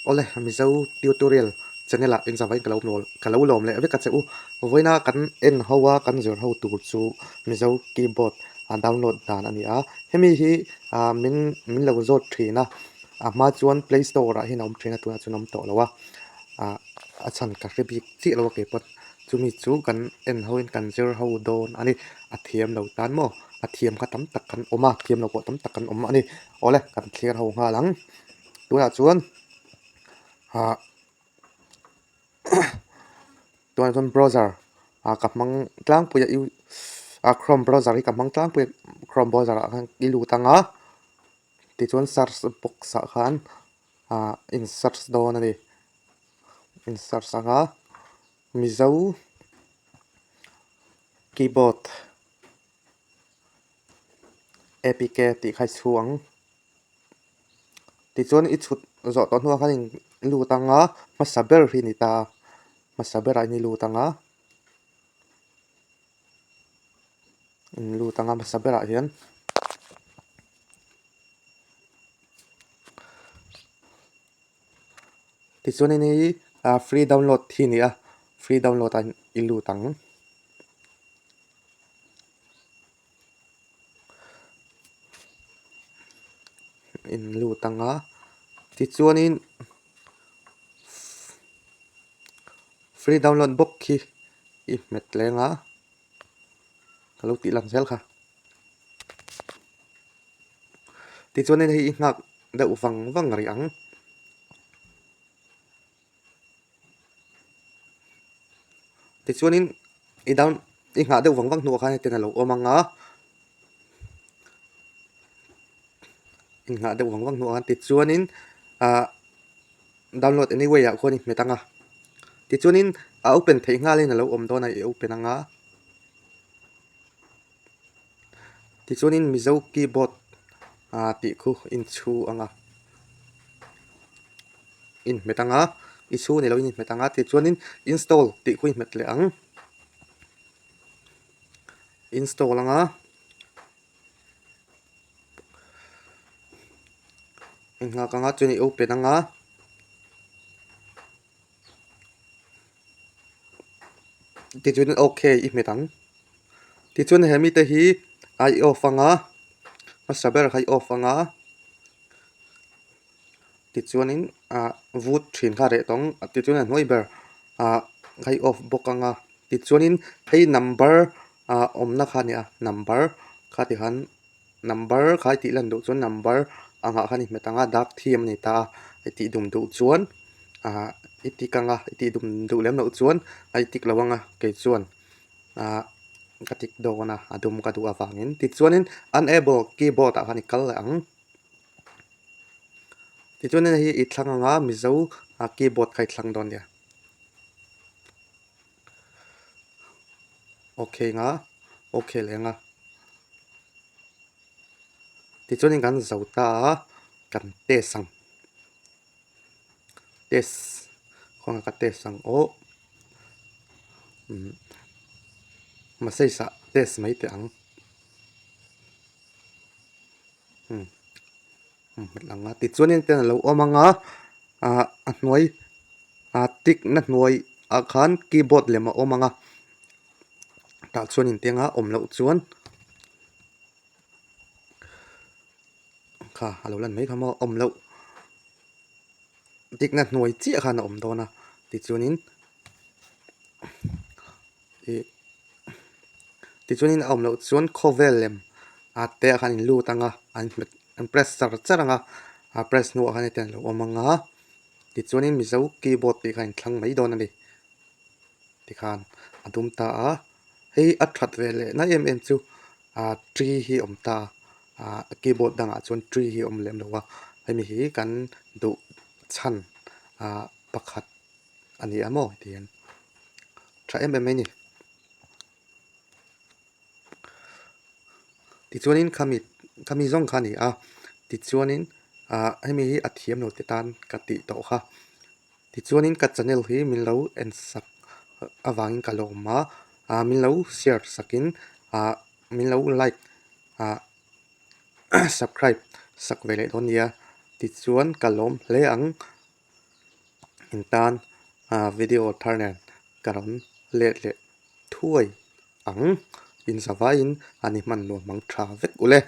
ole mi zo tutorial channel in zawai kalau lom le ave ka cheu voina kan en hawa kan zor ho tur chu mi zo keyboard download dan ani a hemi hi min lo zot thina ma chuan play store ra hin om thina tu chunom to lawa a chan ka rebi chi lo ke pat chumi chu kan en hoin kan zor ho don ani a thiam lo tan mo a thiam kha tam tak kan oma thiam lo ko tam tak kan om ani ole kan clear ho nga lang tu na chuan tuan browser kapmang tlang puya Chrome browser hi kapmang tlang puya Chrome browser kan ilu tanga ti chuan search box sa khan in search don ani in search anga mizo keyboard apk ti khai chuang ti chuan i chut zo ton huwa khan in ilu tanga masaber hi ni ta masaber ai ni lu tanga in lu tanga masaber a hian ti chuan ni free download hi ni a free download an ilu tang in lu tanga ti chuan in free download book hi i met lenga kalau ti lang sel kha ti chuan in hi ngak da wang ri ang ti chuan in i ngak da wang nu kha te na lo omanga in ngak da wang nu an ti chuan in download anyway a khoni metanga ti chuan in open thei nga le na lo om don ai open anga ti chuan in mizo keyboard ti khu in chu anga in metanga i chu ne lo in metanga ti chuan in install ti khu met le ang install anga in nga kanga chuan i open anga ti chuan okay i metang ti chuan hemi te hi ai off anga masaber khai off anga ti chuan in voot thin kha re tong ti chuan noi ber khai off bok anga ti chuan in hei number omna kha ni a number kha ti han number khai ti lan do chuan number anga kha ni metanga dak thiam ni ta ti dum do chuan itikanga iti dum du lem no chuan ai tik lawanga ke chuan katik do na adum ka du awangin ti chuanin unable keyboard a khani kal ang ti chuanin hi i thlanganga mizo keyboard khai thlang don ya okay nga okay lenga ti chuanin kan zauta kan te sang test khong ka test sang o masai sa test mai te ang langa ti chuanin te lo omanga a hnuai tik na hnuai a khan keyboard lema omanga ta chuanin tenga om lo chuan kha alo lan mai khamo om lo tik na hnuai chi khan om dona ti chuanin ti chuanin om lo chuan khovel lem te khan in lu tanga an press charanga press nu khan ten lo omanga ti chuanin mizo keyboard ti khan thlang mai don ani ti khan adum ta hei a that vele na em chu tree hi om ta keyboard danga chuan tree hi om lem lowa hemi hi kan du chan pakhat ani amo tian tha em mai ni ti chuanin khami zong khani ti chuanin hemi hi athiam no te tan kati to kha ti chuanin ka channel hi min lo en sak awangin kaloma min lo share sakin min lo like subscribe sak vele don ya ti chuan kalom le ang in tan video tharnen karon le le thuai ang in sava in ani man no mang tha vek ule